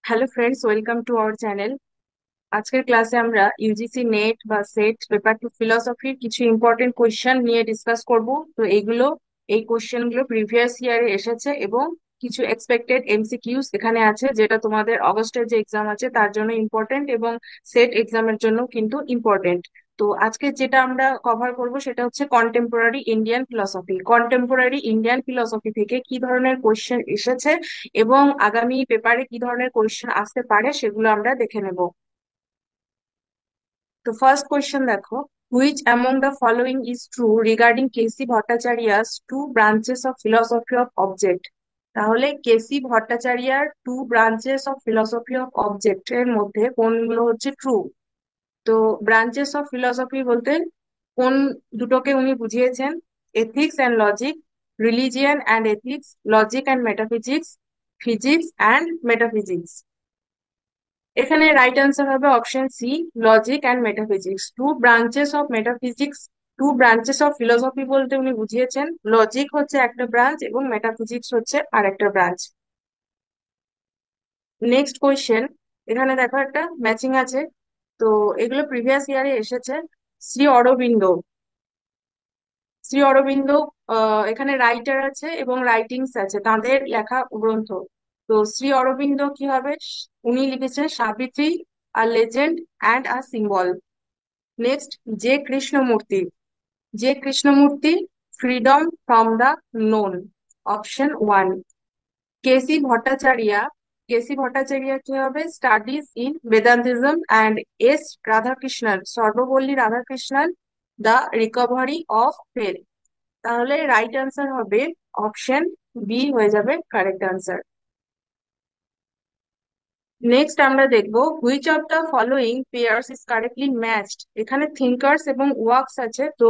Hello friends, welcome to our channel. আজকের ক্লাসে আমরা ইউজিসি নেট বা সেট পেপার টু ফিলসফির কিছু ইম্পর্টেন্ট কোয়েশ্চেন নিয়ে ডিসকাস করব। তো এই কোয়েশ্চেন গুলো প্রিভিয়াস ইয়ারে এসেছে এবং কিছু এক্সপেক্টেড এমসিকিউস এখানে আছে, যেটা তোমাদের অগস্টের যে এক্সাম আছে তার জন্য ইম্পর্টেন্ট এবং সেট এক্সামের জন্য কিন্তু ইম্পর্টেন্ট। তো আজকে যেটা আমরা কভার করব সেটা হচ্ছে contemporary Indian philosophy. Contemporary Indian philosophy থেকে কি ধরনের কোয়েশ্চেন এসেছে এবং আগামী পেপারে কি ধরনের কোয়েশ্চেন আসতে পারে সেগুলো আমরা দেখে নেব। তো ফার্স্ট কোয়েশ্চেন দেখো, which among the following is true regarding K C Bhattacharya's two branches of philosophy of object. তাহলে কেসি ভট্টাচার্যার two branches of philosophy of object এর মধ্যে কোনগুলো হচ্ছে ট্রু? তো ব্রাঞ্চেস অফ ফিলসফি বলতে কোন দুটোকে উনি বুঝিয়েছেন? Ethics and logic, religion and ethics, logic and metaphysics, physics and metaphysics. এখানে রাইট অ্যান্সার হবে option C, logic and metaphysics. Two branches of philosophy বলতে উনি বুঝিয়েছেন লজিক হচ্ছে একটা ব্রাঞ্চ এবং মেটাফিজিক্স হচ্ছে আর একটা ব্রাঞ্চ। নেক্সট কোয়েশ্চেন, এখানে দেখো একটা ম্যাচিং আছে। তো এগুলো প্রিভিয়াস ইয়ারে এসেছে। শ্রী অরবিন্দ, শ্রী অরবিন্দ এখানে রাইটার আছে এবং রাইটিংস আছে, তাদের লেখা গ্রন্থ। তো শ্রী অরবিন্দ কি হবে? উনি লিখেছেন Savitri, a legend and a symbol. Next, যে কৃষ্ণমূর্তি, যে Krishnamurti, freedom from the known, option one. KC Bhattacharya, KC Bhattacharya কি হবে? Studies in Vedantism and S Radhakrishnan, Sarvepalli Radhakrishnan, the recovery of faith. তাহলে রাইট অ্যান্সার হবে অপশন বি হয়ে যাবে কারেক্ট অ্যান্সার। নেক্সট আমরা দেখবো which of the following pairs is correctly matched. এখানে thinkers এবং ওয়ার্কস আছে, তো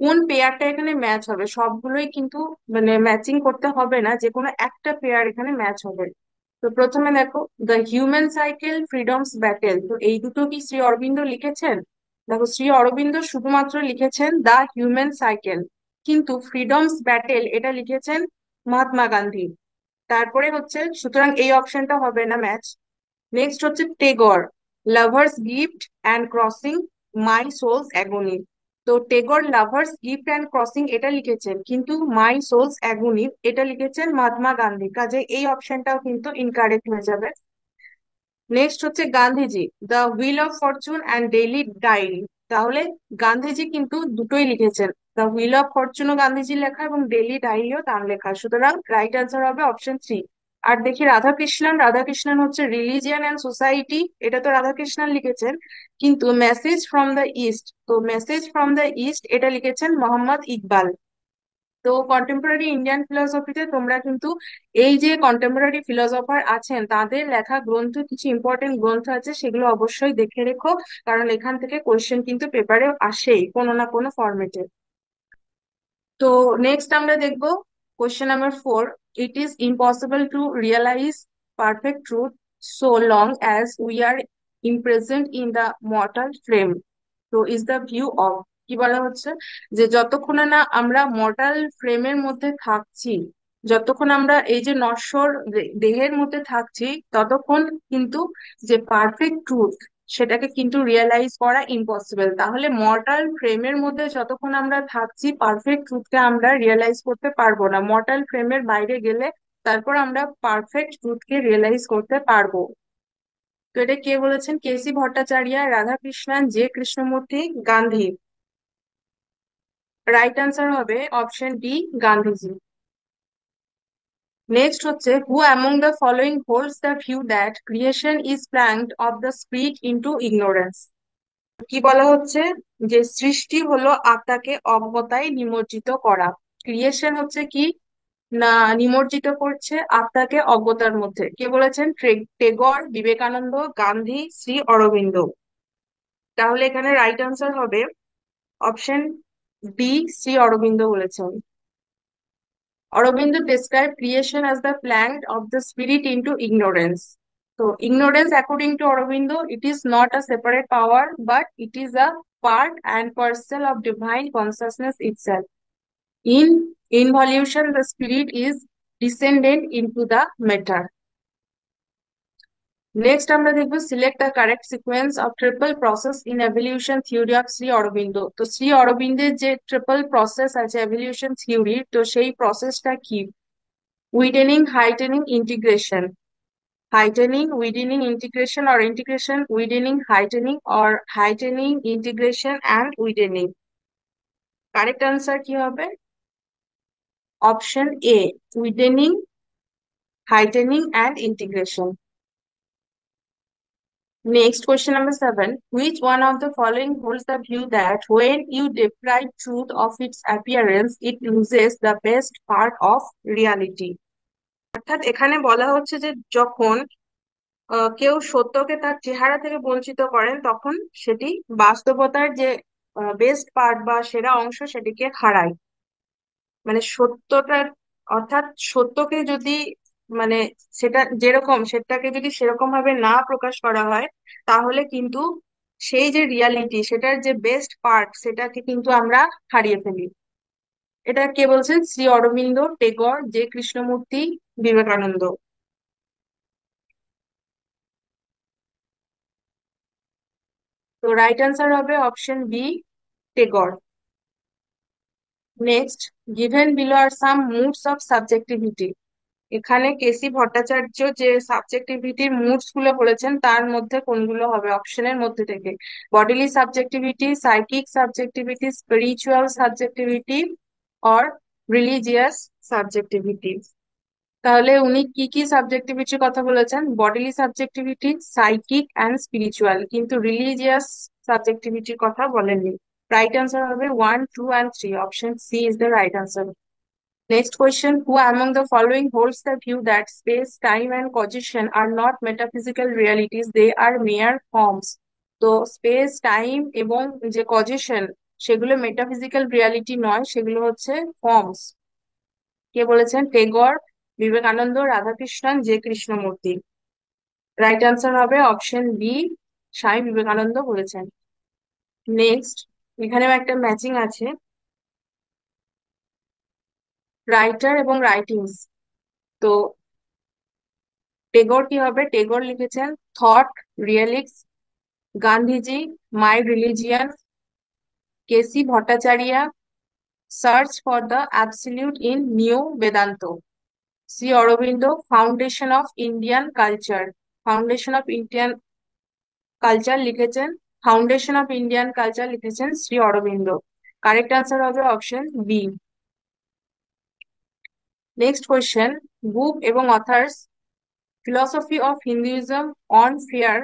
কোন পেয়ারটা এখানে ম্যাচ হবে? সবগুলোই কিন্তু মানে ম্যাচিং করতে হবে না, যে কোনো একটা পেয়ার এখানে ম্যাচ হবে। তো প্রথমে দেখো, the human cycle, freedoms battle, তো এই দুটো কি শ্রী অরবিন্দ লিখেছেন? দেখো, শ্রী অরবিন্দ শুধুমাত্র লিখেছেন দ্য হিউম্যান সাইকেল, কিন্তু ফ্রিডমস ব্যাটেল এটা লিখেছেন মহাত্মা গান্ধী। তারপরে হচ্ছে, সুতরাং এই অপশনটা হবে না ম্যাচ। নেক্সট হচ্ছে Tagore, lover's gift and crossing, my soul's agony. তো Tagore lover's gift and crossing এটা লিখেছেন, কিন্তু মাই সোলস অ্যাগনি এটা লিখেছেন মহাত্মা গান্ধী, কাজে এই অপশনটাও কিন্তু ইনকারেক্ট হয়ে যাবে। নেক্সট হচ্ছে Gandhiji, the wheel of fortune and daily diary. তাহলে গান্ধীজি কিন্তু দুটোই লিখেছেন, দ্য হুইল অফ ফরচুনও গান্ধীজির লেখা এবং ডেইলি ডায়েরিও তার লেখা, সুতরাং রাইট অ্যান্সার হবে অপশন থ্রি। আর দেখি রাধাকৃষ্ণন, রাধাকৃষ্ণন হচ্ছে রিলিজিয়ান অ্যান্ড সোসাইটি, এটা তো রাধাকৃষ্ণন লিখেছেন, কিন্তু মেসেজ ফ্রম দ্য ইস্ট, তো মেসেজ ফ্রম দ্য ইস্ট এটা লিখেছেন মোহাম্মদ ইকবাল। তো কন্টেম্পোরারি ইন্ডিয়ান ফিলোসফিতে তোমরা কিন্তু এই যে কন্টেম্পোরারি ফিলোসফার আছেন তাদের লেখা গ্রন্থ, কিছু ইম্পর্টেন্ট গ্রন্থ আছে, সেগুলো অবশ্যই দেখে রেখো, কারণ এখান থেকে কোয়েশ্চেন কিন্তু পেপারে আসেই কোনো না কোনো ফরম্যাটে। তো নেক্সট আমরা দেখবো question number four, it is impossible to realise perfect truth so long as we are imprisoned in the mortal frame. তো ইজ দ্য ভিউ অফ, কি বলা হচ্ছে, যে যতক্ষণ না আমরা মর্টাল ফ্রেমের মধ্যে থাকছি, যতক্ষণ আমরা এই যে নশ্বর দেহের মধ্যে থাকছি, ততক্ষণ কিন্তু যে পারফেক্ট ট্রুথ সেটাকে কিন্তু রিয়েলাইজ করা ইম্পসিবল। তাহলে মর্টাল ফ্রেমের মধ্যে যতক্ষণ আমরা থাকছি পারফেক্ট ট্রুথকে আমরা রিয়েলাইজ করতে পারবো না, মর্টাল ফ্রেমের বাইরে গেলে তারপর আমরা পারফেক্ট ট্রুথকে রিয়েলাইজ করতে পারবো। তো এটা কে বলেছেন? K C Bhattacharya, Radhakrishnan, J Krishnamurti, Gandhi. Right answer হবে অপশন ডি, গান্ধীজি। নেক্সট হচ্ছে, who among the following holds the view that creation is planned of the spirit into ignorance. কি বলা হচ্ছে? যে সৃষ্টি হলো আত্মাকে অজ্ঞতায় নিমজ্জিত করা। ক্রিয়েশন হচ্ছে কি না, নিমজ্জিত করছে আত্মাকে অজ্ঞতার মধ্যে। কে বলেছেন? টেগর, বিবেকানন্দ, গান্ধী, শ্রী অরবিন্দ। তাহলে এখানে রাইট আনসার হবে অপশন বি, শ্রী অরবিন্দ বলেছেন। Aurobindo described creation as the plunge of the spirit into ignorance. So, ignorance, according to Aurobindo, it is not a separate power, but it is a part and parcel of divine consciousness itself. In involution, the spirit is descended into the matter. Next আমরা দেখবো select the correct sequence of triple process in evolution theory of Shri Aurobindo. তো শ্রী অরবিন্দের যে triple process আছে evolution theory, তো সেই প্রসেসটা কি? Widening, heightening, integration. Heightening, widening, integration or integration, widening, heightening, integration and widening. Correct answer কি হবে? Option A, widening, heightening and integration. Next, question number 7. Which one of the following holds the view that when you deprive truth of its appearance, it loses the best part of reality? অর্থাৎ এখানে বলা হচ্ছে যে যখন কেউ সত্যকে তার চেহারা থেকে বঞ্চিত করেন, তখন সেটি বাস্তবতার যে বেস্ট পার্ট বা সেরা অংশ সেটিকে হারায়। মানে সত্যটা, অর্থাৎ সত্যকে যদি মানে সেটা যেরকম সেটাকে যদি সেরকম ভাবে না প্রকাশ করা হয়, তাহলে কিন্তু সেই যে রিয়ালিটি সেটার যে বেস্ট পার্ট সেটাকে কিন্তু আমরা হারিয়ে ফেলি। এটা কে বলছেন? শ্রী অরবিন্দ, টেগর, জে কৃষ্ণমূর্তি, বিবেকানন্দ। তো রাইট অ্যান্সার হবে option B, Tagore. Next, given below are some moods of subjectivity. এখানে কেসি ভট্টাচার্য যে সাবজেক্টিভিটির মুডস গুলো বলেছেন তার মধ্যে কোনগুলো হবে অপশনের মধ্যে থেকে? Bodily subjectivity, psychic subjectivity, spiritual subjectivity or religious subjectivity. তাহলে উনি কি কি সাবজেক্টিভিটির কথা বলেছেন? Bodily subjectivity, psychic and spiritual, কিন্তু রিলিজিয়াস সাবজেক্টিভিটির কথা বলেননি। রাইট আনসার হবে 1, 2 and 3. Option C is the right answer. Next question. Who among the following holds the view that space, time, and causation are not metaphysical realities, they are mere forms? তো space, time এবং যে causation সেগুলো metaphysical reality নয়, সেগুলো হচ্ছে forms. কে বলেছেন? Tagore, Vivekananda, Radhakrishnan, J Krishnamurthy. Right answer হবে option B, Swami Vivekananda বলেছেন। নেক্সট, এখানেও একটা ম্যাচিং আছে, রাইটার এবং রাইটিংস। তো টেগর কি হবে? টেগর লিখেছেন thought, relics, Gandhiji, my religion, K C Bhattacharya, search for the absolute in new Vedanta, Shri Aurobindo, foundation of Indian culture. Foundation of Indian culture লিখেছেন, ফাউন্ডেশন অফ ইন্ডিয়ান কালচার লিখেছেন শ্রী অরবিন্দ। কারেক্ট আনসার হবে option B. Next question, book এবং authors, philosophy of Hinduism on fair,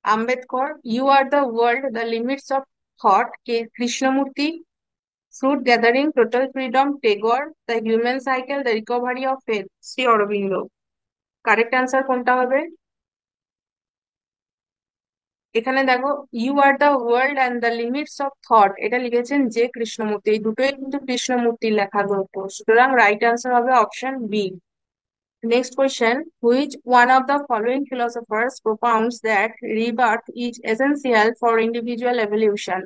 Ambedkar, you are the world, the limits of thought, K Krishnamurti, fruit gathering, total freedom, Tagore, the human cycle, the recovery of faith, Shri Aurobindo. Correct answer কোনটা হবে? এখানে দেখো, you are the world and the limits of thought, এটা লিখেছেন যে কৃষ্ণমূর্তি। এই দুটোই কিন্তু কৃষ্ণমূর্তির লেখা গ্রন্থ, সুতরাং রাইট অ্যান্সার হবে option B. Next question. Which one of the following philosophers propounds that rebirth is essential for individual evolution?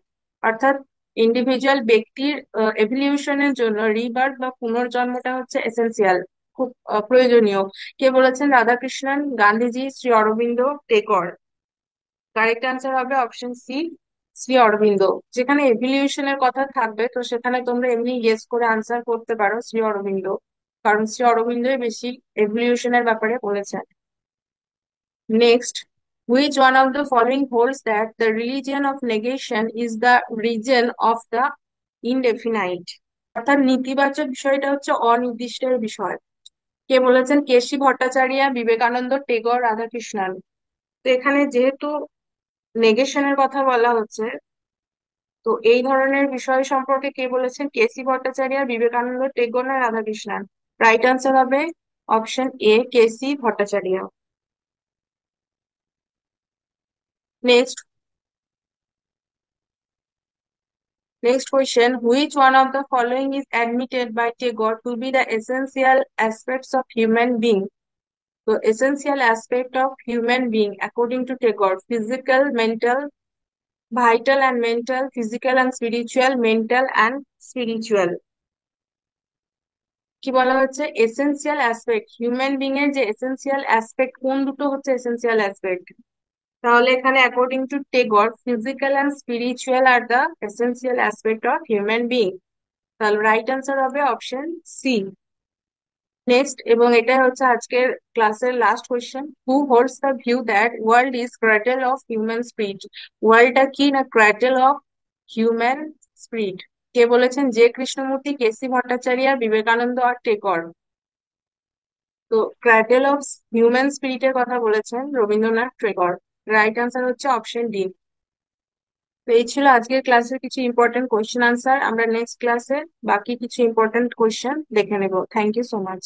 অর্থাৎ ইন্ডিভিজুয়াল ব্যক্তির এভলিউশনের জন্য রিবার্থ বা পুনর্জন্মটা হচ্ছে এসেনশিয়াল, খুব প্রয়োজনীয়। কে বলেছেন? রাধাকৃষ্ণন, গান্ধীজি, শ্রী অরবিন্দ, টেগর। কারেক্ট অ্যান্সার হবে অপশন সি, শ্রী অরবিন্দ। যেখানে এভলিউশনের কথা থাকবে তো সেখানে তোমরা এমনি গেস করে আনসার করতে পারো শ্রী অরবিন্দ, কারণ শ্রী অরবিন্দই বেশি এভলিউশনের ব্যাপারে বলেছেন। Next, which one of the following holds that the religion of negation is the region of the indefinite? অর্থাৎ নেতিবাচক বিষয়টা হচ্ছে অনির্দিষ্টের বিষয়। কে বলেছেন? কেশী ভট্টাচার্য, বিবেকানন্দ, টেগর, রাধাকৃষ্ণন। তো এখানে যেহেতু নেগেশনের কথা বলা হচ্ছে, তো এই ধরনের বিষয় সম্পর্কে কে বলেছেন? কেসি ভট্টাচার্য, বিবেকানন্দ, টেগোর না রাধাকৃষ্ণন? রাইট আনসার হবে option A, KC Bhattacharya. Next, question, which one of the following is admitted by Tagore to be the essential aspects of human being? So essential aspect of human being according to Tagore: physical, mental, vital and mental, physical and spiritual, mental and spiritual. কি বলা হচ্ছে, essential aspect, human being এর যে essential aspect, কোন দুটো হচ্ছে essential aspect? তাহলে এখানে according to Tagore, physical and spiritual are the essential aspect of human being. তাহলে রাইট আনসার হবে অপশন সি। নেক্সট, এবং এটা হচ্ছে আজকের ক্লাসের last question, who holds the view that world is cradle of human spirit? ওয়ার্ল্ডটা কি না ক্র্যাটেল অফ হিউম্যান স্পিরিট? কে বলেছেন? যে কৃষ্ণমূর্তি, কেসি ভট্টাচার্য, বিবেকানন্দ আর টেগর। তো ক্র্যাটেল অফ হিউম্যান স্পিরিটের কথা বলেছেন রবীন্দ্রনাথ টেগর। রাইট আনসার হচ্ছে অপশন ডি। তো এই ছিল আজকের ক্লাসের কিছু ইম্পর্টেন্ট কোয়েশ্চেন আনসার। আমরা নেক্সট ক্লাসে বাকি কিছু ইম্পর্টেন্ট কোয়েশ্চেন দেখে নেব। Thank you so much.